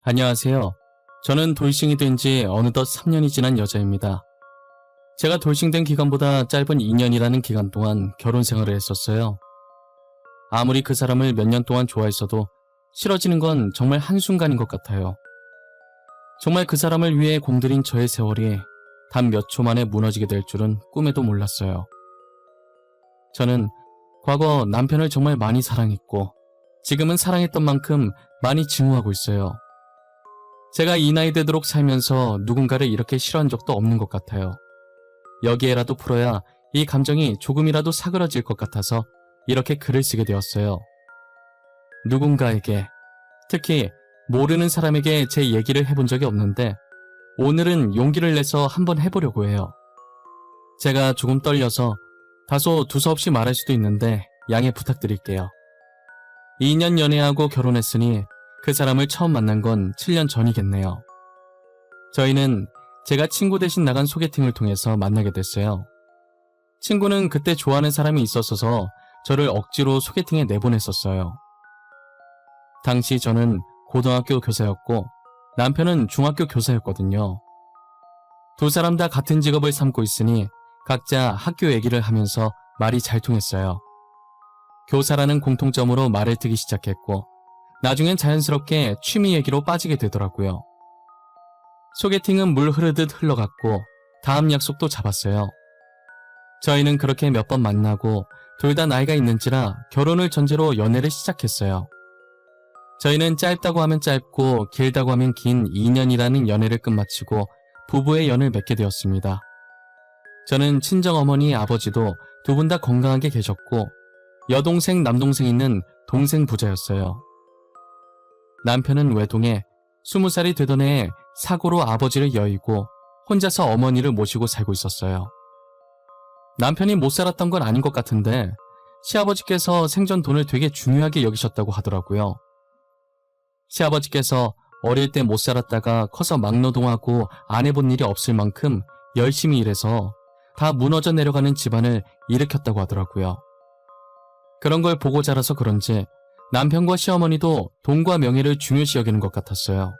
안녕하세요. 저는 돌싱이 된 지 어느덧 3년이 지난 여자입니다. 제가 돌싱된 기간보다 짧은 2년이라는 기간 동안 결혼 생활을 했었어요. 아무리 그 사람을 몇 년 동안 좋아했어도 싫어지는 건 정말 한순간인 것 같아요. 정말 그 사람을 위해 공들인 저의 세월이 단 몇 초 만에 무너지게 될 줄은 꿈에도 몰랐어요. 저는 과거 남편을 정말 많이 사랑했고 지금은 사랑했던 만큼 많이 증오하고 있어요. 제가 이 나이 되도록 살면서 누군가를 이렇게 싫어한 적도 없는 것 같아요. 여기에라도 풀어야 이 감정이 조금이라도 사그러질 것 같아서 이렇게 글을 쓰게 되었어요. 누군가에게, 특히 모르는 사람에게 제 얘기를 해본 적이 없는데 오늘은 용기를 내서 한번 해보려고 해요. 제가 조금 떨려서 다소 두서없이 말할 수도 있는데 양해 부탁드릴게요. 2년 연애하고 결혼했으니 그 사람을 처음 만난 건 7년 전이겠네요. 저희는 제가 친구 대신 나간 소개팅을 통해서 만나게 됐어요. 친구는 그때 좋아하는 사람이 있었어서 저를 억지로 소개팅에 내보냈었어요. 당시 저는 고등학교 교사였고 남편은 중학교 교사였거든요. 두 사람 다 같은 직업을 삼고 있으니 각자 학교 얘기를 하면서 말이 잘 통했어요. 교사라는 공통점으로 말을 트기 시작했고 나중엔 자연스럽게 취미 얘기로 빠지게 되더라고요. 소개팅은 물 흐르듯 흘러갔고 다음 약속도 잡았어요. 저희는 그렇게 몇 번 만나고 둘 다 나이가 있는지라 결혼을 전제로 연애를 시작했어요. 저희는 짧다고 하면 짧고 길다고 하면 긴 2년이라는 연애를 끝마치고 부부의 연을 맺게 되었습니다. 저는 친정어머니 아버지도 두 분 다 건강하게 계셨고 여동생 남동생 있는 동생 부자였어요. 남편은 외동에 20살이 되던 해에 사고로 아버지를 여의고 혼자서 어머니를 모시고 살고 있었어요. 남편이 못 살았던 건 아닌 것 같은데 시아버지께서 생전 돈을 되게 중요하게 여기셨다고 하더라고요. 시아버지께서 어릴 때 못 살았다가 커서 막노동하고 안 해본 일이 없을 만큼 열심히 일해서 다 무너져 내려가는 집안을 일으켰다고 하더라고요. 그런 걸 보고 자라서 그런지 남편과 시어머니도 돈과 명예를 중요시 여기는 것 같았어요.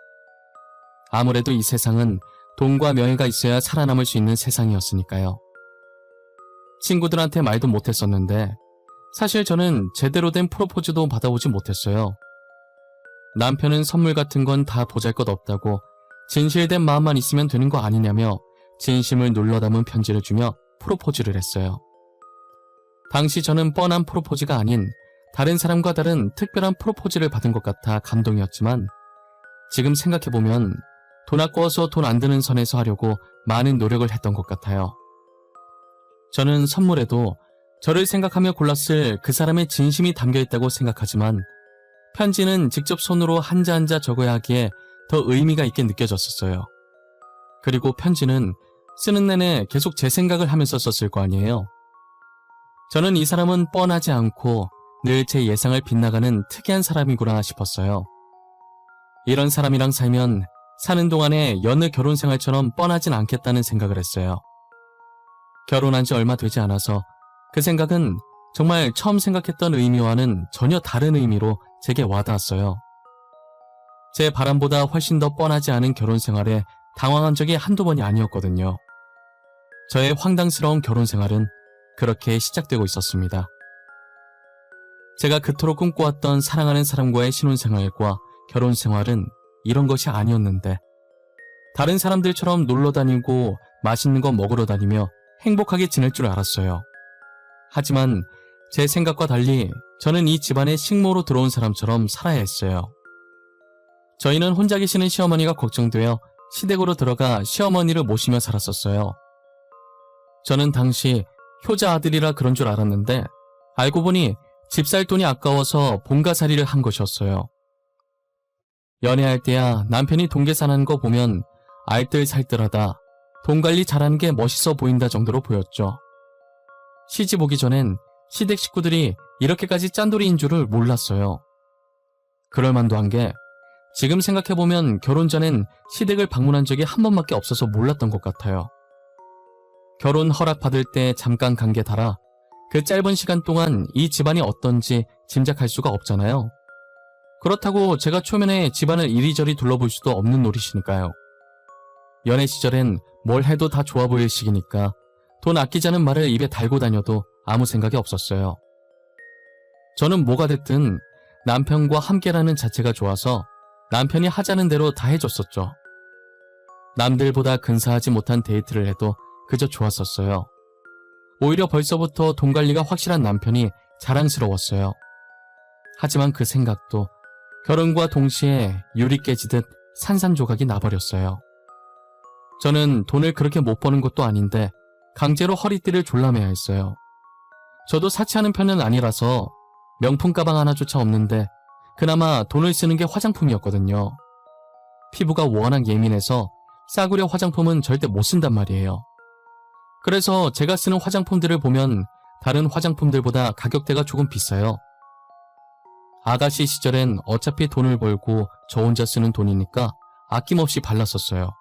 아무래도 이 세상은 돈과 명예가 있어야 살아남을 수 있는 세상이었으니까요. 친구들한테 말도 못했었는데 사실 저는 제대로 된 프로포즈도 받아보지 못했어요. 남편은 선물 같은 건 다 보잘것없다고 진실된 마음만 있으면 되는 거 아니냐며 진심을 눌러 담은 편지를 주며 프로포즈를 했어요. 당시 저는 뻔한 프로포즈가 아닌 다른 사람과 다른 특별한 프로포즈를 받은 것 같아 감동이었지만 지금 생각해보면 돈 아까워서 돈 안 드는 선에서 하려고 많은 노력을 했던 것 같아요. 저는 선물에도 저를 생각하며 골랐을 그 사람의 진심이 담겨있다고 생각하지만 편지는 직접 손으로 한자 한자 적어야 하기에 더 의미가 있게 느껴졌었어요. 그리고 편지는 쓰는 내내 계속 제 생각을 하면서 썼을 거 아니에요. 저는 이 사람은 뻔하지 않고 늘 제 예상을 빗나가는 특이한 사람이구나 싶었어요. 이런 사람이랑 살면 사는 동안에 여느 결혼 생활처럼 뻔하진 않겠다는 생각을 했어요. 결혼한 지 얼마 되지 않아서 그 생각은 정말 처음 생각했던 의미와는 전혀 다른 의미로 제게 와닿았어요. 제 바람보다 훨씬 더 뻔하지 않은 결혼 생활에 당황한 적이 한두 번이 아니었거든요. 저의 황당스러운 결혼 생활은 그렇게 시작되고 있었습니다. 제가 그토록 꿈꿔왔던 사랑하는 사람과의 신혼생활과 결혼생활은 이런 것이 아니었는데 다른 사람들처럼 놀러 다니고 맛있는 거 먹으러 다니며 행복하게 지낼 줄 알았어요. 하지만 제 생각과 달리 저는 이 집안에 식모로 들어온 사람처럼 살아야 했어요. 저희는 혼자 계시는 시어머니가 걱정되어 시댁으로 들어가 시어머니를 모시며 살았었어요. 저는 당시 효자 아들이라 그런 줄 알았는데 알고 보니 집 살 돈이 아까워서 본가살이를 한 것이었어요. 연애할 때야 남편이 돈 계산하는 거 보면 알뜰살뜰하다, 돈 관리 잘하는 게 멋있어 보인다 정도로 보였죠. 시집 오기 전엔 시댁 식구들이 이렇게까지 짠돌이인 줄을 몰랐어요. 그럴만도 한 게 지금 생각해보면 결혼 전엔 시댁을 방문한 적이 한 번밖에 없어서 몰랐던 것 같아요. 결혼 허락받을 때 잠깐 간 게 달아 그 짧은 시간 동안 이 집안이 어떤지 짐작할 수가 없잖아요. 그렇다고 제가 초면에 집안을 이리저리 둘러볼 수도 없는 노릇이니까요. 연애 시절엔 뭘 해도 다 좋아 보일 시기니까 돈 아끼자는 말을 입에 달고 다녀도 아무 생각이 없었어요. 저는 뭐가 됐든 남편과 함께라는 자체가 좋아서 남편이 하자는 대로 다 해줬었죠. 남들보다 근사하지 못한 데이트를 해도 그저 좋았었어요. 오히려 벌써부터 돈 관리가 확실한 남편이 자랑스러웠어요. 하지만 그 생각도 결혼과 동시에 유리 깨지듯 산산조각이 나버렸어요. 저는 돈을 그렇게 못 버는 것도 아닌데 강제로 허리띠를 졸라매야 했어요. 저도 사치하는 편은 아니라서 명품 가방 하나조차 없는데 그나마 돈을 쓰는 게 화장품이었거든요. 피부가 워낙 예민해서 싸구려 화장품은 절대 못 쓴단 말이에요. 그래서 제가 쓰는 화장품들을 보면 다른 화장품들보다 가격대가 조금 비싸요. 아가씨 시절엔 어차피 돈을 벌고 저 혼자 쓰는 돈이니까 아낌없이 발랐었어요.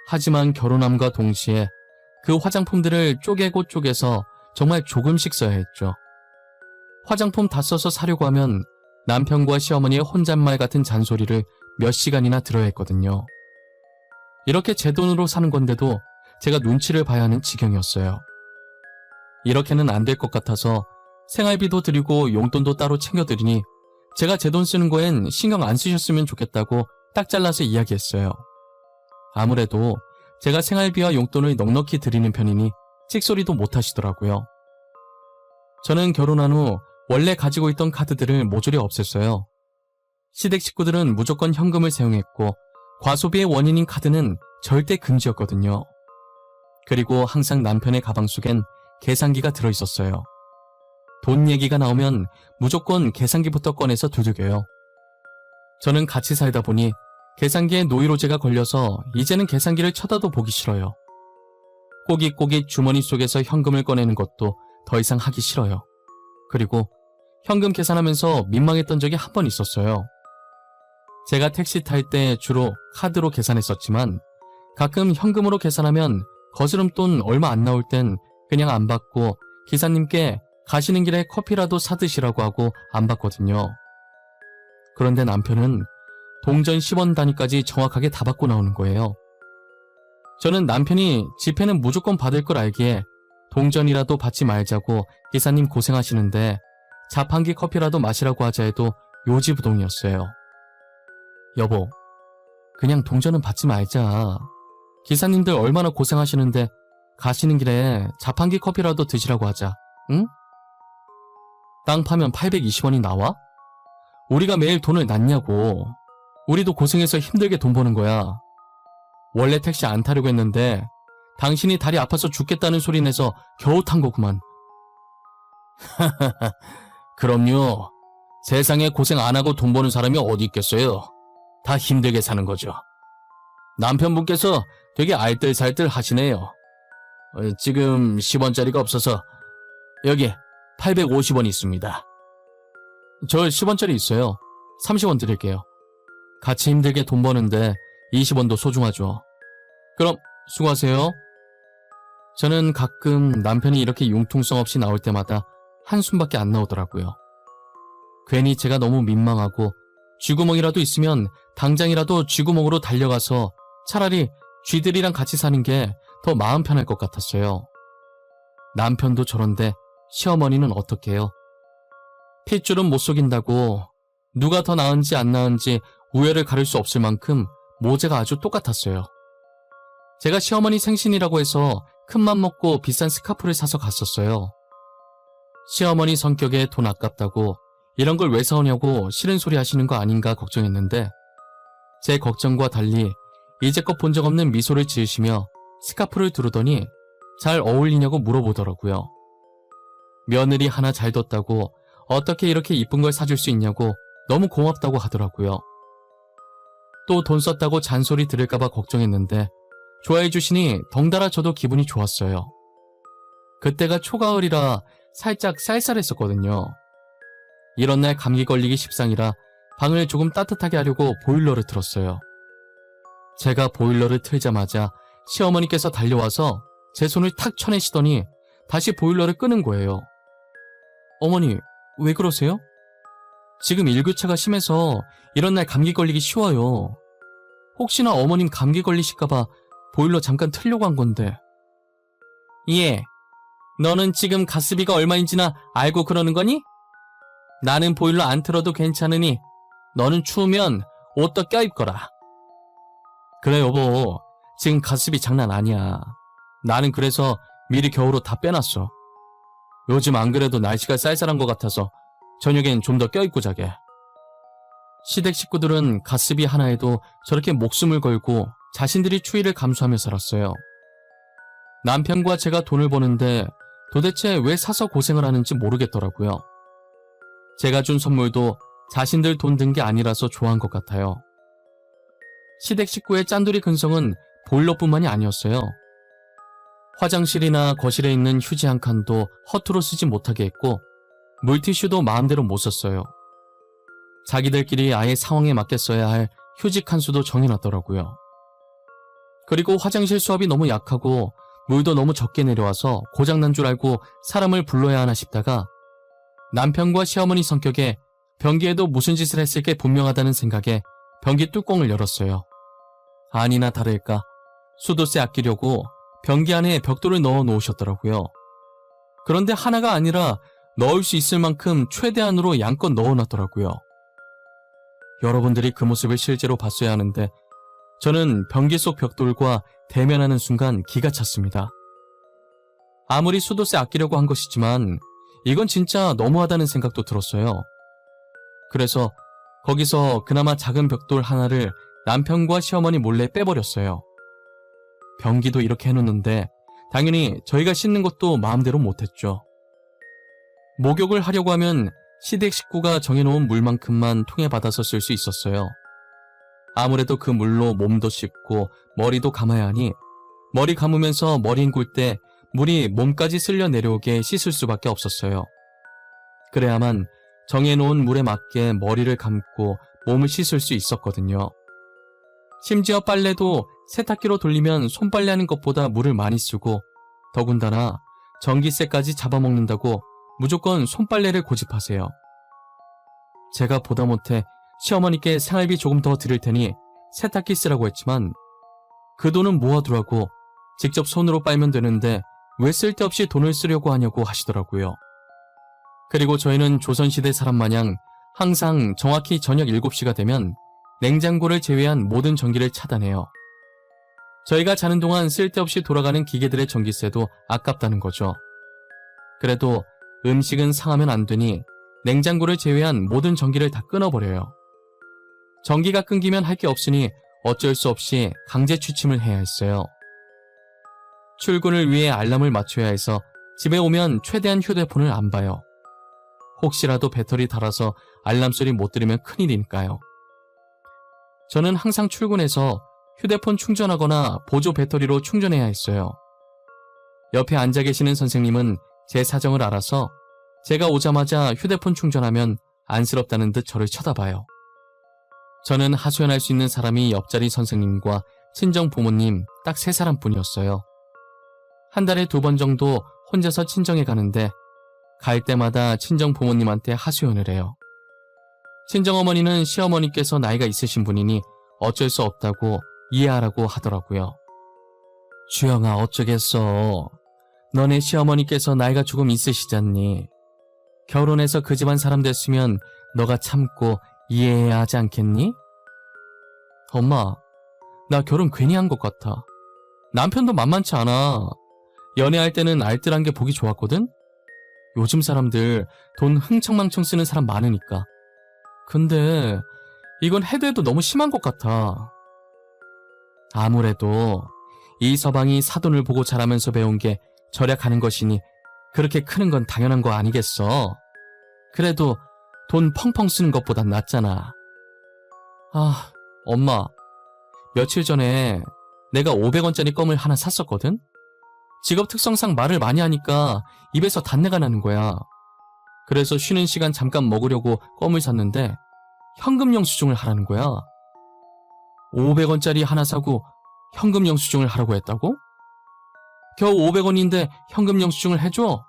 하지만 결혼함과 동시에 그 화장품들을 쪼개고 쪼개서 정말 조금씩 써야 했죠. 화장품 다 써서 사려고 하면 남편과 시어머니의 혼잣말 같은 잔소리를 몇 시간이나 들어야 했거든요. 이렇게 제 돈으로 사는 건데도 제가 눈치를 봐야 하는 지경이었어요. 이렇게는 안 될 것 같아서 생활비도 드리고 용돈도 따로 챙겨드리니 제가 제 돈 쓰는 거엔 신경 안 쓰셨으면 좋겠다고 딱 잘라서 이야기했어요. 아무래도 제가 생활비와 용돈을 넉넉히 드리는 편이니 찍소리도 못 하시더라고요. 저는 결혼한 후 원래 가지고 있던 카드들을 모조리 없앴어요. 시댁 식구들은 무조건 현금을 사용했고 과소비의 원인인 카드는 절대 금지였거든요. 그리고 항상 남편의 가방 속엔 계산기가 들어있었어요. 돈 얘기가 나오면 무조건 계산기부터 꺼내서 두들겨요. 저는 같이 살다 보니 계산기에 노이로제가 걸려서 이제는 계산기를 쳐다도 보기 싫어요. 꼬깃꼬깃 주머니 속에서 현금을 꺼내는 것도 더 이상 하기 싫어요. 그리고 현금 계산하면서 민망했던 적이 한 번 있었어요. 제가 택시 탈 때 주로 카드로 계산했었지만 가끔 현금으로 계산하면 거스름돈 얼마 안 나올 땐 그냥 안 받고 기사님께 가시는 길에 커피라도 사드시라고 하고 안 받거든요. 그런데 남편은 동전 10원 단위까지 정확하게 다 받고 나오는 거예요. 저는 남편이 지폐는 무조건 받을 걸 알기에 동전이라도 받지 말자고 기사님 고생하시는데 자판기 커피라도 마시라고 하자 해도 요지부동이었어요. 여보, 그냥 동전은 받지 말자. 기사님들 얼마나 고생하시는데 가시는 길에 자판기 커피라도 드시라고 하자. 응? 땅 파면 820원이 나와? 우리가 매일 돈을 놨냐고. 우리도 고생해서 힘들게 돈 버는 거야. 원래 택시 안 타려고 했는데 당신이 다리 아파서 죽겠다는 소리 내서 겨우 탄 거구만. 그럼요. 세상에 고생 안 하고 돈 버는 사람이 어디 있겠어요. 다 힘들게 사는 거죠. 남편분께서 되게 알뜰살뜰 하시네요. 지금 10원짜리가 없어서 여기 850원 있습니다. 저 10원짜리 있어요. 30원 드릴게요. 같이 힘들게 돈 버는데 20원도 소중하죠. 그럼 수고하세요. 저는 가끔 남편이 이렇게 융통성 없이 나올 때마다 한숨밖에 안 나오더라고요. 괜히 제가 너무 민망하고 쥐구멍이라도 있으면 당장이라도 쥐구멍으로 달려가서 차라리 쥐들이랑 같이 사는 게 더 마음 편할 것 같았어요. 남편도 저런데 시어머니는 어떡해요? 핏줄은 못 속인다고 누가 더 나은지 안 나은지 우열을 가릴 수 없을 만큼 모제가 아주 똑같았어요. 제가 시어머니 생신이라고 해서 큰맘 먹고 비싼 스카프를 사서 갔었어요. 시어머니 성격에 돈 아깝다고 이런 걸 왜 사오냐고 싫은 소리 하시는 거 아닌가 걱정했는데 제 걱정과 달리 이제껏 본 적 없는 미소를 지으시며 스카프를 두르더니 잘 어울리냐고 물어보더라고요. 며느리 하나 잘 뒀다고 어떻게 이렇게 이쁜 걸 사줄 수 있냐고 너무 고맙다고 하더라고요. 또 돈 썼다고 잔소리 들을까봐 걱정했는데 좋아해 주시니 덩달아 저도 기분이 좋았어요. 그때가 초가을이라 살짝 쌀쌀했었거든요. 이런 날 감기 걸리기 십상이라 방을 조금 따뜻하게 하려고 보일러를 틀었어요. 제가 보일러를 틀자마자 시어머니께서 달려와서 제 손을 탁 쳐내시더니 다시 보일러를 끄는 거예요. 어머니, 왜 그러세요? 지금 일교차가 심해서 이런 날 감기 걸리기 쉬워요. 혹시나 어머님 감기 걸리실까봐 보일러 잠깐 틀려고 한 건데. 예, 너는 지금 가스비가 얼마인지나 알고 그러는 거니? 나는 보일러 안 틀어도 괜찮으니 너는 추우면 옷도 껴입거라. 그래 여보, 지금 가스비 장난 아니야. 나는 그래서 미리 겨울옷 다 빼놨어. 요즘 안 그래도 날씨가 쌀쌀한 것 같아서 저녁엔 좀 더 껴입고 자게. 시댁 식구들은 가스비 하나에도 저렇게 목숨을 걸고 자신들이 추위를 감수하며 살았어요. 남편과 제가 돈을 버는데 도대체 왜 사서 고생을 하는지 모르겠더라고요. 제가 준 선물도 자신들 돈 든 게 아니라서 좋아한 것 같아요. 시댁 식구의 짠돌이 근성은 보일러뿐만이 아니었어요. 화장실이나 거실에 있는 휴지 한 칸도 허투루 쓰지 못하게 했고 물티슈도 마음대로 못 썼어요. 자기들끼리 아예 상황에 맞게 써야 할 휴지 칸수도 정해놨더라고요. 그리고 화장실 수압이 너무 약하고 물도 너무 적게 내려와서 고장난 줄 알고 사람을 불러야 하나 싶다가 남편과 시어머니 성격에 변기에도 무슨 짓을 했을 게 분명하다는 생각에 변기 뚜껑을 열었어요. 아니나 다를까 수도세 아끼려고 변기 안에 벽돌을 넣어 놓으셨더라고요. 그런데 하나가 아니라 넣을 수 있을 만큼 최대한으로 양껏 넣어놨더라고요. 여러분들이 그 모습을 실제로 봤어야 하는데 저는 변기 속 벽돌과 대면하는 순간 기가 찼습니다. 아무리 수도세 아끼려고 한 것이지만 이건 진짜 너무하다는 생각도 들었어요. 그래서 거기서 그나마 작은 벽돌 하나를 남편과 시어머니 몰래 빼버렸어요. 변기도 이렇게 해놓는데 당연히 저희가 씻는 것도 마음대로 못했죠. 목욕을 하려고 하면 시댁 식구가 정해놓은 물만큼만 통에 받아서 쓸 수 있었어요. 아무래도 그 물로 몸도 씻고 머리도 감아야 하니 머리 감으면서 머리 헹굴 때 물이 몸까지 쓸려 내려오게 씻을 수밖에 없었어요. 그래야만 정해놓은 물에 맞게 머리를 감고 몸을 씻을 수 있었거든요. 심지어 빨래도 세탁기로 돌리면 손빨래하는 것보다 물을 많이 쓰고 더군다나 전기세까지 잡아먹는다고 무조건 손빨래를 고집하세요. 제가 보다 못해 시어머니께 생활비 조금 더 드릴 테니 세탁기 쓰라고 했지만 그 돈은 모아두라고 직접 손으로 빨면 되는데 왜 쓸데없이 돈을 쓰려고 하냐고 하시더라고요. 그리고 저희는 조선시대 사람 마냥 항상 정확히 저녁 7시가 되면 냉장고를 제외한 모든 전기를 차단해요. 저희가 자는 동안 쓸데없이 돌아가는 기계들의 전기세도 아깝다는 거죠. 그래도 음식은 상하면 안 되니 냉장고를 제외한 모든 전기를 다 끊어버려요. 전기가 끊기면 할 게 없으니 어쩔 수 없이 강제 취침을 해야 했어요. 출근을 위해 알람을 맞춰야 해서 집에 오면 최대한 휴대폰을 안 봐요. 혹시라도 배터리 닳아서 알람 소리 못 들으면 큰일이니까요. 저는 항상 출근해서 휴대폰 충전하거나 보조 배터리로 충전해야 했어요. 옆에 앉아 계시는 선생님은 제 사정을 알아서 제가 오자마자 휴대폰 충전하면 안쓰럽다는 듯 저를 쳐다봐요. 저는 하소연할 수 있는 사람이 옆자리 선생님과 친정 부모님 딱 3사람뿐이었어요. 한 달에 2번 정도 혼자서 친정에 가는데 갈 때마다 친정 부모님한테 하소연을 해요. 친정어머니는 시어머니께서 나이가 있으신 분이니 어쩔 수 없다고 이해하라고 하더라고요. 주영아 어쩌겠어. 너네 시어머니께서 나이가 조금 있으시잖니. 결혼해서 그 집안 사람 됐으면 너가 참고 이해해야 하지 않겠니? 엄마, 나 결혼 괜히 한 것 같아. 남편도 만만치 않아. 연애할 때는 알뜰한 게 보기 좋았거든? 요즘 사람들 돈 흥청망청 쓰는 사람 많으니까. 근데 이건 해도 해도 너무 심한 것 같아. 아무래도 이 서방이 사돈을 보고 자라면서 배운 게 절약하는 것이니 그렇게 크는 건 당연한 거 아니겠어. 그래도 돈 펑펑 쓰는 것보단 낫잖아. 아, 엄마. 며칠 전에 내가 500원짜리 껌을 하나 샀었거든? 직업 특성상 말을 많이 하니까 입에서 단내가 나는 거야. 그래서 쉬는 시간 잠깐 먹으려고 껌을 샀는데 현금 영수증을 하라는 거야. 500원짜리 하나 사고 현금 영수증을 하라고 했다고? 겨우 500원인데 현금 영수증을 해줘?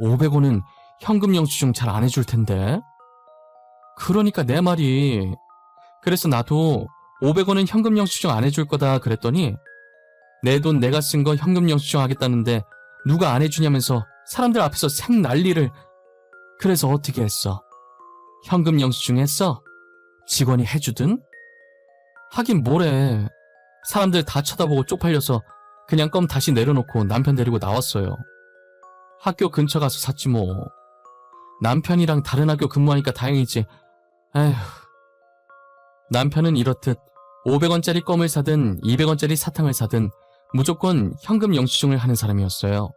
500원은 현금 영수증 잘 안 해줄 텐데. 그러니까 내 말이. 그래서 나도 500원은 현금 영수증 안 해줄 거다 그랬더니 내 돈 내가 쓴 거 현금 영수증 하겠다는데 누가 안 해주냐면서 사람들 앞에서 생 난리를. 그래서 어떻게 했어? 현금 영수증 했어? 직원이 해주든? 하긴 뭐래. 사람들 다 쳐다보고 쪽팔려서 그냥 껌 다시 내려놓고 남편 데리고 나왔어요. 학교 근처 가서 샀지 뭐. 남편이랑 다른 학교 근무하니까 다행이지. 에휴. 남편은 이렇듯 500원짜리 껌을 사든 200원짜리 사탕을 사든 무조건 현금 영수증을 하는 사람이었어요.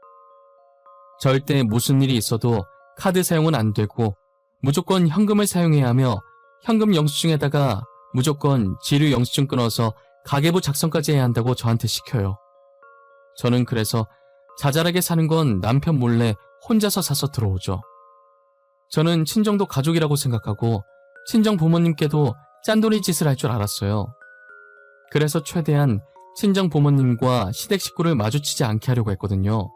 절대 무슨 일이 있어도 카드 사용은 안 되고 무조건 현금을 사용해야 하며 현금 영수증에다가 무조건 지류 영수증 끊어서 가계부 작성까지 해야 한다고 저한테 시켜요. 저는 그래서 자잘하게 사는 건 남편 몰래 혼자서 사서 들어오죠. 저는 친정도 가족이라고 생각하고 친정 부모님께도 짠돌이 짓을 할 줄 알았어요. 그래서 최대한 친정 부모님과 시댁 식구를 마주치지 않게 하려고 했거든요.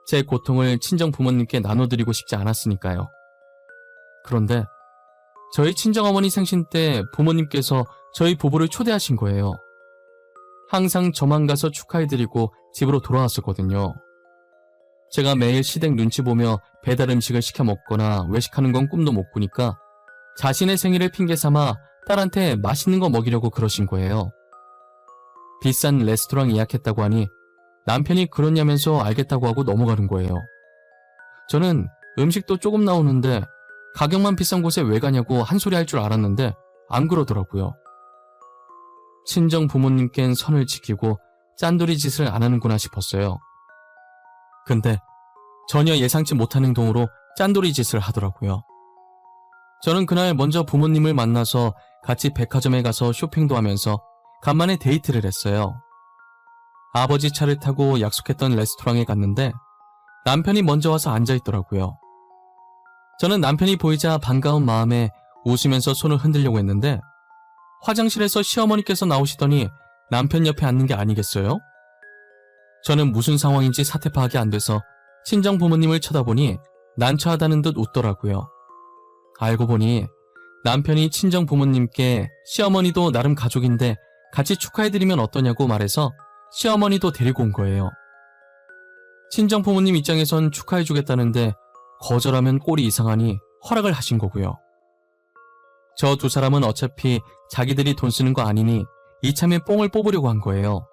제 고통을 친정 부모님께 나눠드리고 싶지 않았으니까요. 그런데 저희 친정어머니 생신 때 부모님께서 저희 부부를 초대하신 거예요. 항상 저만 가서 축하해드리고 집으로 돌아왔었거든요. 제가 매일 시댁 눈치 보며 배달 음식을 시켜 먹거나 외식하는 건 꿈도 못 꾸니까 자신의 생일을 핑계 삼아 딸한테 맛있는 거 먹이려고 그러신 거예요. 비싼 레스토랑 예약했다고 하니 남편이 그러냐면서 알겠다고 하고 넘어가는 거예요. 저는 음식도 조금 나오는데 가격만 비싼 곳에 왜 가냐고 한 소리 할 줄 알았는데 안 그러더라고요. 친정 부모님께는 선을 지키고 짠돌이 짓을 안 하는구나 싶었어요. 근데 전혀 예상치 못한 행동으로 짠돌이 짓을 하더라고요. 저는 그날 먼저 부모님을 만나서 같이 백화점에 가서 쇼핑도 하면서 간만에 데이트를 했어요. 아버지 차를 타고 약속했던 레스토랑에 갔는데 남편이 먼저 와서 앉아있더라고요. 저는 남편이 보이자 반가운 마음에 웃으면서 손을 흔들려고 했는데 화장실에서 시어머니께서 나오시더니 남편 옆에 앉는 게 아니겠어요? 저는 무슨 상황인지 사태 파악이 안 돼서 친정 부모님을 쳐다보니 난처하다는 듯 웃더라고요. 알고 보니 남편이 친정 부모님께 시어머니도 나름 가족인데 같이 축하해드리면 어떠냐고 말해서 시어머니도 데리고 온 거예요. 친정 부모님 입장에선 축하해주겠다는데 거절하면 꼴이 이상하니 허락을 하신 거고요. 저 두 사람은 어차피 자기들이 돈 쓰는 거 아니니 이참에 뽕을 뽑으려고 한 거예요.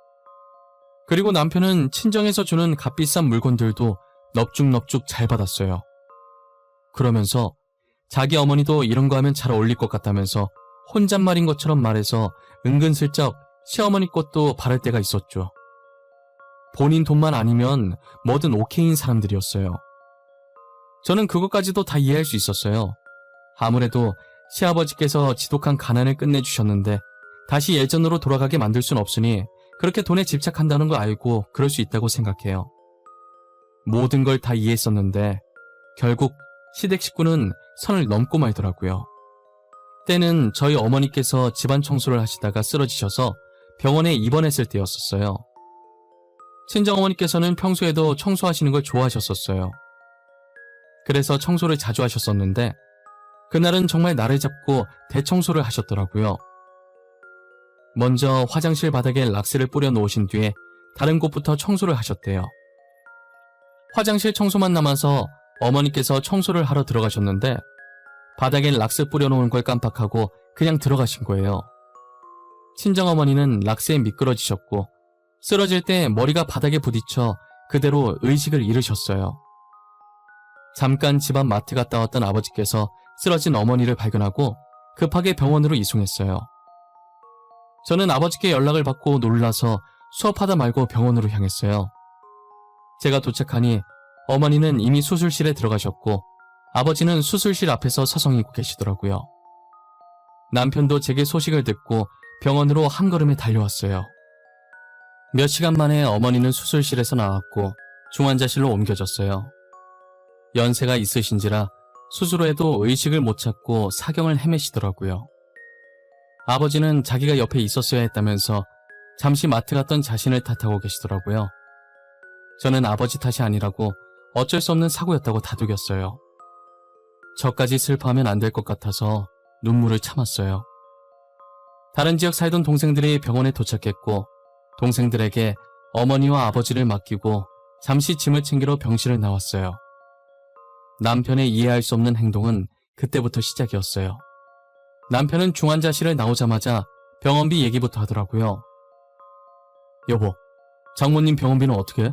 그리고 남편은 친정에서 주는 값비싼 물건들도 넙죽넙죽 잘 받았어요. 그러면서 자기 어머니도 이런 거 하면 잘 어울릴 것 같다면서 혼잣말인 것처럼 말해서 은근슬쩍 시어머니 것도 바랄 때가 있었죠. 본인 돈만 아니면 뭐든 오케이인 사람들이었어요. 저는 그것까지도 다 이해할 수 있었어요. 아무래도 시아버지께서 지독한 가난을 끝내주셨는데 다시 예전으로 돌아가게 만들 순 없으니 그렇게 돈에 집착한다는 걸 알고 그럴 수 있다고 생각해요. 모든 걸 다 이해했었는데 결국 시댁 식구는 선을 넘고 말더라고요. 때는 저희 어머니께서 집안 청소를 하시다가 쓰러지셔서 병원에 입원했을 때였었어요. 친정어머니께서는 평소에도 청소하시는 걸 좋아하셨었어요. 그래서 청소를 자주 하셨었는데 그날은 정말 나를 잡고 대청소를 하셨더라고요. 먼저 화장실 바닥에 락스를 뿌려 놓으신 뒤에 다른 곳부터 청소를 하셨대요. 화장실 청소만 남아서 어머니께서 청소를 하러 들어가셨는데 바닥에 락스 뿌려놓은 걸 깜빡하고 그냥 들어가신 거예요. 친정어머니는 락스에 미끄러지셨고 쓰러질 때 머리가 바닥에 부딪혀 그대로 의식을 잃으셨어요. 잠깐 집안 마트 갔다 왔던 아버지께서 쓰러진 어머니를 발견하고 급하게 병원으로 이송했어요. 저는 아버지께 연락을 받고 놀라서 수업하다 말고 병원으로 향했어요. 제가 도착하니 어머니는 이미 수술실에 들어가셨고 아버지는 수술실 앞에서 서성이고 계시더라고요. 남편도 제게 소식을 듣고 병원으로 한 걸음에 달려왔어요. 몇 시간 만에 어머니는 수술실에서 나왔고 중환자실로 옮겨졌어요. 연세가 있으신지라 수술 후에도 의식을 못 찾고 사경을 헤매시더라고요. 아버지는 자기가 옆에 있었어야 했다면서 잠시 마트 갔던 자신을 탓하고 계시더라고요. 저는 아버지 탓이 아니라고 어쩔 수 없는 사고였다고 다독였어요. 저까지 슬퍼하면 안 될 것 같아서 눈물을 참았어요. 다른 지역 살던 동생들이 병원에 도착했고 동생들에게 어머니와 아버지를 맡기고 잠시 짐을 챙기러 병실을 나왔어요. 남편의 이해할 수 없는 행동은 그때부터 시작이었어요. 남편은 중환자실에 나오자마자 병원비 얘기부터 하더라고요. 여보, 장모님 병원비는 어떻게 해?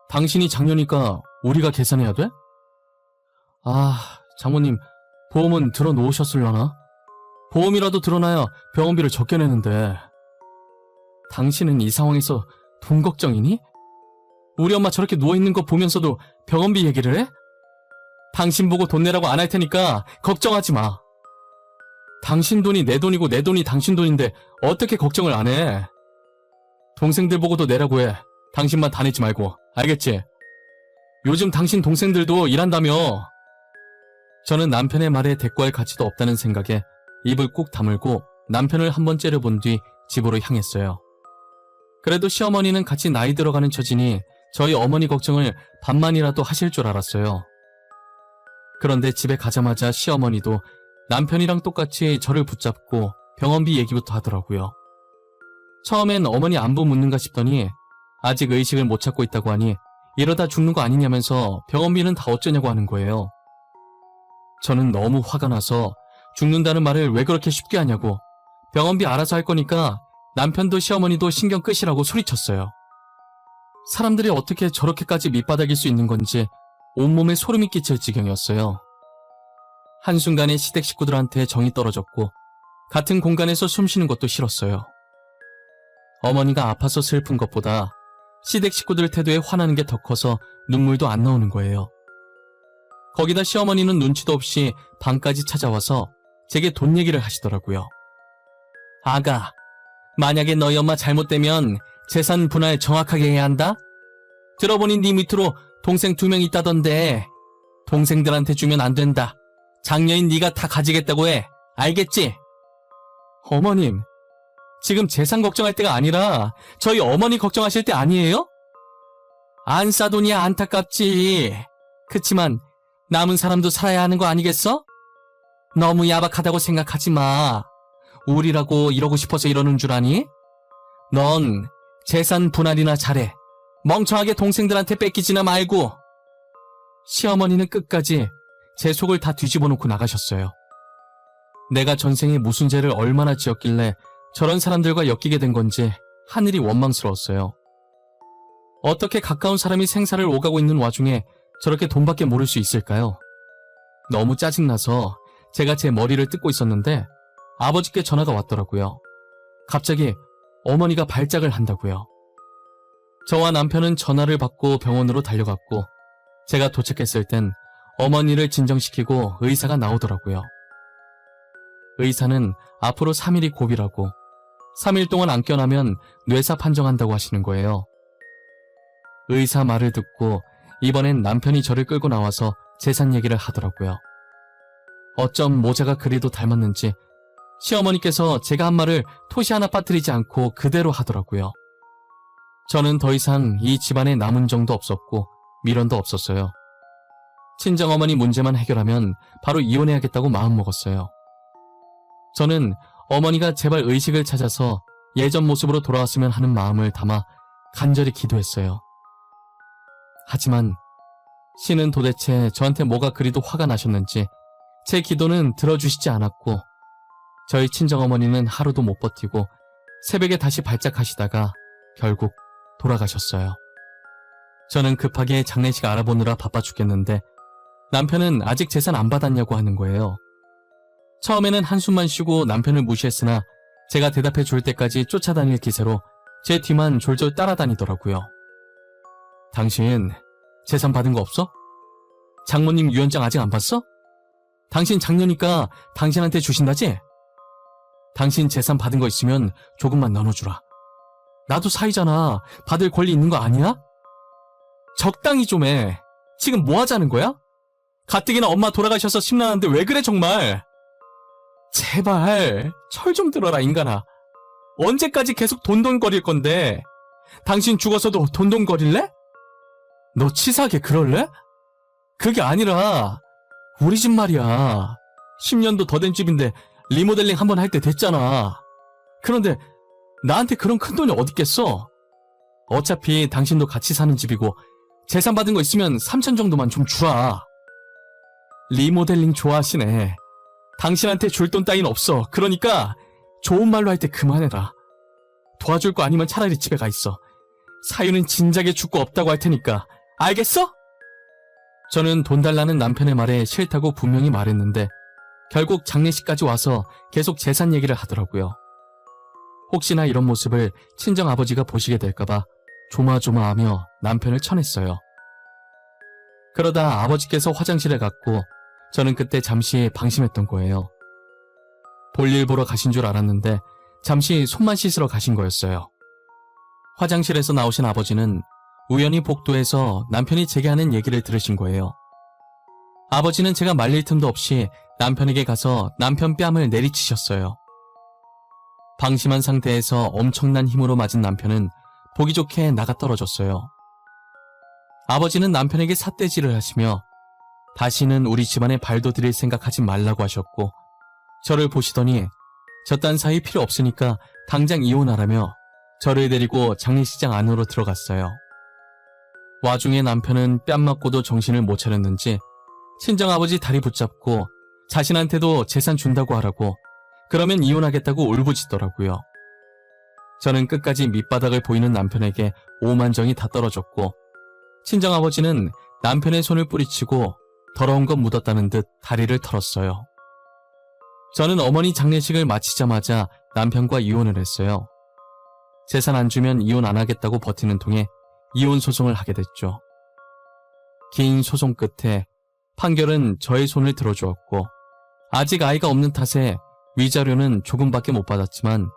당신이 장녀니까 우리가 계산해야 돼? 장모님 보험은 들어놓으셨을라나? 보험이라도 들어놔야 병원비를 적게 내는데. 당신은 이 상황에서 돈 걱정이니? 우리 엄마 저렇게 누워있는 거 보면서도 병원비 얘기를 해? 당신 보고 돈 내라고 안 할 테니까 걱정하지 마. 당신 돈이 내 돈이고 내 돈이 당신 돈인데 어떻게 걱정을 안 해? 동생들 보고도 내라고 해. 당신만 다 내지 말고. 알겠지? 요즘 당신 동생들도 일한다며. 저는 남편의 말에 대꾸할 가치도 없다는 생각에 입을 꾹 다물고 남편을 한번 째려본 뒤 집으로 향했어요. 그래도 시어머니는 같이 나이 들어가는 처지니 저희 어머니 걱정을 반만이라도 하실 줄 알았어요. 그런데 집에 가자마자 시어머니도 남편이랑 똑같이 저를 붙잡고 병원비 얘기부터 하더라고요. 처음엔 어머니 안부 묻는가 싶더니 아직 의식을 못 찾고 있다고 하니 이러다 죽는 거 아니냐면서 병원비는 다 어쩌냐고 하는 거예요. 저는 너무 화가 나서 죽는다는 말을 왜 그렇게 쉽게 하냐고, 병원비 알아서 할 거니까 남편도 시어머니도 신경 끄시라고 소리쳤어요. 사람들이 어떻게 저렇게까지 밑바닥일 수 있는 건지 온몸에 소름이 끼칠 지경이었어요. 한순간에 시댁 식구들한테 정이 떨어졌고 같은 공간에서 숨 쉬는 것도 싫었어요. 어머니가 아파서 슬픈 것보다 시댁 식구들 태도에 화나는 게 더 커서 눈물도 안 나오는 거예요. 거기다 시어머니는 눈치도 없이 방까지 찾아와서 제게 돈 얘기를 하시더라고요. 아가, 만약에 너희 엄마 잘못되면 재산 분할 정확하게 해야 한다? 들어보니 네 밑으로 동생 2명 있다던데 동생들한테 주면 안 된다. 장녀인 네가 다 가지겠다고 해. 알겠지? 어머님, 지금 재산 걱정할 때가 아니라 저희 어머니 걱정하실 때 아니에요? 안 싸돈이야 안타깝지. 그치만 남은 사람도 살아야 하는 거 아니겠어? 너무 야박하다고 생각하지 마. 우리라고 이러고 싶어서 이러는 줄 아니? 넌 재산 분할이나 잘해. 멍청하게 동생들한테 뺏기지나 말고. 시어머니는 끝까지 제 속을 다 뒤집어 놓고 나가셨어요. 내가 전생에 무슨 죄를 얼마나 지었길래 저런 사람들과 엮이게 된 건지 하늘이 원망스러웠어요. 어떻게 가까운 사람이 생사를 오가고 있는 와중에 저렇게 돈밖에 모를 수 있을까요? 너무 짜증나서 제가 제 머리를 뜯고 있었는데 아버지께 전화가 왔더라고요. 갑자기 어머니가 발작을 한다고요. 저와 남편은 전화를 받고 병원으로 달려갔고 제가 도착했을 땐 어머니를 진정시키고 의사가 나오더라고요. 의사는 앞으로 3일이 고비라고 3일 동안 안 깨어나면 뇌사 판정한다고 하시는 거예요. 의사 말을 듣고 이번엔 남편이 저를 끌고 나와서 재산 얘기를 하더라고요. 어쩜 모자가 그리도 닮았는지 시어머니께서 제가 한 말을 토시 하나 빠뜨리지 않고 그대로 하더라고요. 저는 더 이상 이 집안에 남은 정도 없었고 미련도 없었어요. 친정어머니 문제만 해결하면 바로 이혼해야겠다고 마음먹었어요. 저는 어머니가 제발 의식을 찾아서 예전 모습으로 돌아왔으면 하는 마음을 담아 간절히 기도했어요. 하지만 신은 도대체 저한테 뭐가 그리도 화가 나셨는지 제 기도는 들어주시지 않았고 저희 친정어머니는 하루도 못 버티고 새벽에 다시 발작하시다가 결국 돌아가셨어요. 저는 급하게 장례식 알아보느라 바빠 죽겠는데 남편은 아직 재산 안 받았냐고 하는 거예요. 처음에는 한숨만 쉬고 남편을 무시했으나 제가 대답해 줄 때까지 쫓아다닐 기세로 제 뒤만 졸졸 따라다니더라고요. 당신 재산 받은 거 없어? 장모님 유언장 아직 안 봤어? 당신 장녀니까 당신한테 주신다지? 당신 재산 받은 거 있으면 조금만 나눠주라. 나도 사이잖아. 받을 권리 있는 거 아니야? 적당히 좀 해. 지금 뭐 하자는 거야? 가뜩이나 엄마 돌아가셔서 심란한데 왜 그래 정말? 제발 철 좀 들어라 인간아. 언제까지 계속 돈돈거릴 건데? 당신 죽어서도 돈돈거릴래? 너 치사하게 그럴래? 그게 아니라 우리 집 말이야. 10년도 더 된 집인데 리모델링 한번 할 때 됐잖아. 그런데 나한테 그런 큰돈이 어딨겠어? 어차피 당신도 같이 사는 집이고 재산 받은 거 있으면 3천 정도만 좀 주라. 리모델링 좋아하시네. 당신한테 줄 돈 따윈 없어. 그러니까 좋은 말로 할 때 그만해라. 도와줄 거 아니면 차라리 집에 가 있어. 사유는 진작에 죽고 없다고 할 테니까. 알겠어? 저는 돈 달라는 남편의 말에 싫다고 분명히 말했는데 결국 장례식까지 와서 계속 재산 얘기를 하더라고요. 혹시나 이런 모습을 친정아버지가 보시게 될까봐 조마조마하며 남편을 쳐냈어요. 그러다 아버지께서 화장실에 갔고 저는 그때 잠시 방심했던 거예요. 볼일 보러 가신 줄 알았는데 잠시 손만 씻으러 가신 거였어요. 화장실에서 나오신 아버지는 우연히 복도에서 남편이 제게 하는 얘기를 들으신 거예요. 아버지는 제가 말릴 틈도 없이 남편에게 가서 남편 뺨을 내리치셨어요. 방심한 상태에서 엄청난 힘으로 맞은 남편은 보기 좋게 나가 떨어졌어요. 아버지는 남편에게 삿대질을 하시며 다시는 우리 집안에 발도 들일 생각하지 말라고 하셨고 저를 보시더니 저딴 사이 필요 없으니까 당장 이혼하라며 저를 데리고 장례식장 안으로 들어갔어요. 와중에 남편은 뺨 맞고도 정신을 못 차렸는지 친정아버지 다리 붙잡고 자신한테도 재산 준다고 하라고 그러면 이혼하겠다고 울부짖더라고요. 저는 끝까지 밑바닥을 보이는 남편에게 오만정이 다 떨어졌고 친정아버지는 남편의 손을 뿌리치고 더러운 것 묻었다는 듯 다리를 털었어요. 저는 어머니 장례식을 마치자마자 남편과 이혼을 했어요. 재산 안 주면 이혼 안 하겠다고 버티는 통에 이혼 소송을 하게 됐죠. 긴 소송 끝에 판결은 저의 손을 들어주었고 아직 아이가 없는 탓에 위자료는 조금밖에 못 받았지만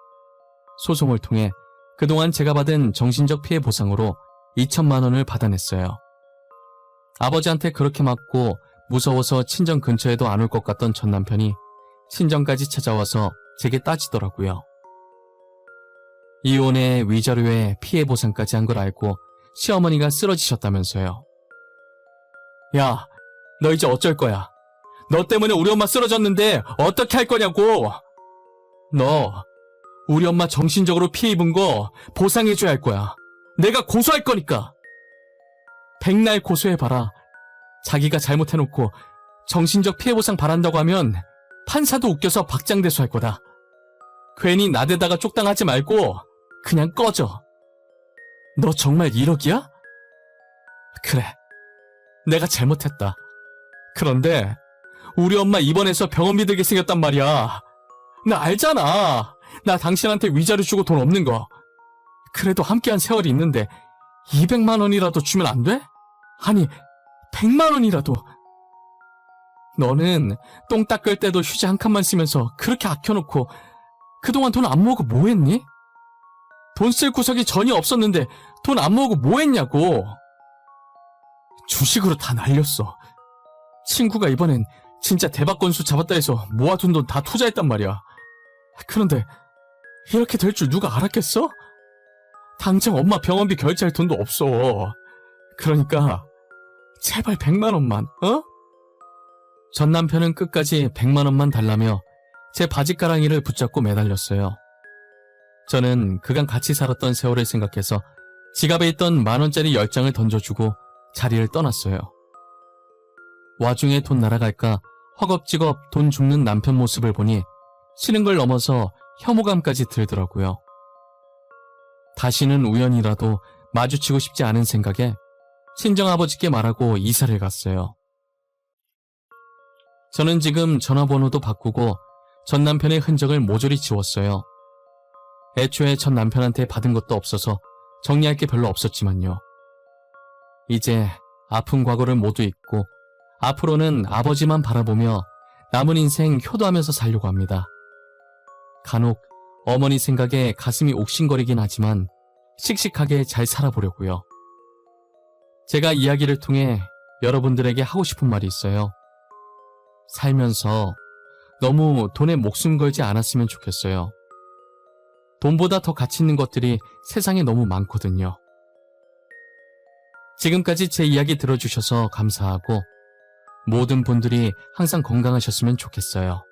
소송을 통해 그동안 제가 받은 정신적 피해 보상으로 2천만 원을 받아냈어요. 아버지한테 그렇게 맞고 무서워서 친정 근처에도 안 올 것 같던 전 남편이 친정까지 찾아와서 제게 따지더라고요. 이혼에 위자료에 피해 보상까지 한 걸 알고 시어머니가 쓰러지셨다면서요. 야, 너 이제 어쩔 거야? 너 때문에 우리 엄마 쓰러졌는데 어떻게 할 거냐고! 너 우리 엄마 정신적으로 피해 입은 거 보상해줘야 할 거야. 내가 고소할 거니까! 백날 고소해봐라. 자기가 잘못해놓고 정신적 피해 보상 바란다고 하면 판사도 웃겨서 박장대소할 거다. 괜히 나대다가 쪽당하지 말고 그냥 꺼져. 너 정말 1억이야? 그래, 내가 잘못했다. 그런데 우리 엄마 입원해서 병원비 들게 생겼단 말이야. 나 알잖아. 나 당신한테 위자료 주고 돈 없는 거. 그래도 함께한 세월이 있는데 200만 원이라도 주면 안 돼? 아니, 100만 원이라도. 너는 똥 닦을 때도 휴지 한 칸만 쓰면서 그렇게 아껴놓고 그동안 돈 안 모으고 뭐 했니? 돈 쓸 구석이 전혀 없었는데 돈 안 모으고 뭐 했냐고. 주식으로 다 날렸어. 친구가 이번엔 진짜 대박 건수 잡았다 해서 모아둔 돈 다 투자했단 말이야. 그런데 이렇게 될 줄 누가 알았겠어? 당장 엄마 병원비 결제할 돈도 없어. 그러니까 제발 100만 원만, 어? 전 남편은 끝까지 100만 원만 달라며 제 바지가랑이를 붙잡고 매달렸어요. 저는 그간 같이 살았던 세월을 생각해서 지갑에 있던 10,000원짜리 10장을 던져주고 자리를 떠났어요. 와중에 돈 날아갈까 허겁지겁 돈 줍는 남편 모습을 보니 싫은 걸 넘어서 혐오감까지 들더라고요. 다시는 우연이라도 마주치고 싶지 않은 생각에 친정아버지께 말하고 이사를 갔어요. 저는 지금 전화번호도 바꾸고 전 남편의 흔적을 모조리 지웠어요. 애초에 전 남편한테 받은 것도 없어서 정리할 게 별로 없었지만요. 이제 아픈 과거를 모두 잊고 앞으로는 아버지만 바라보며 남은 인생 효도하면서 살려고 합니다. 간혹 어머니 생각에 가슴이 옥신거리긴 하지만 씩씩하게 잘 살아보려고요. 제가 이야기를 통해 여러분들에게 하고 싶은 말이 있어요. 살면서 너무 돈에 목숨 걸지 않았으면 좋겠어요. 돈보다 더 가치 있는 것들이 세상에 너무 많거든요. 지금까지 제 이야기 들어주셔서 감사하고 모든 분들이 항상 건강하셨으면 좋겠어요.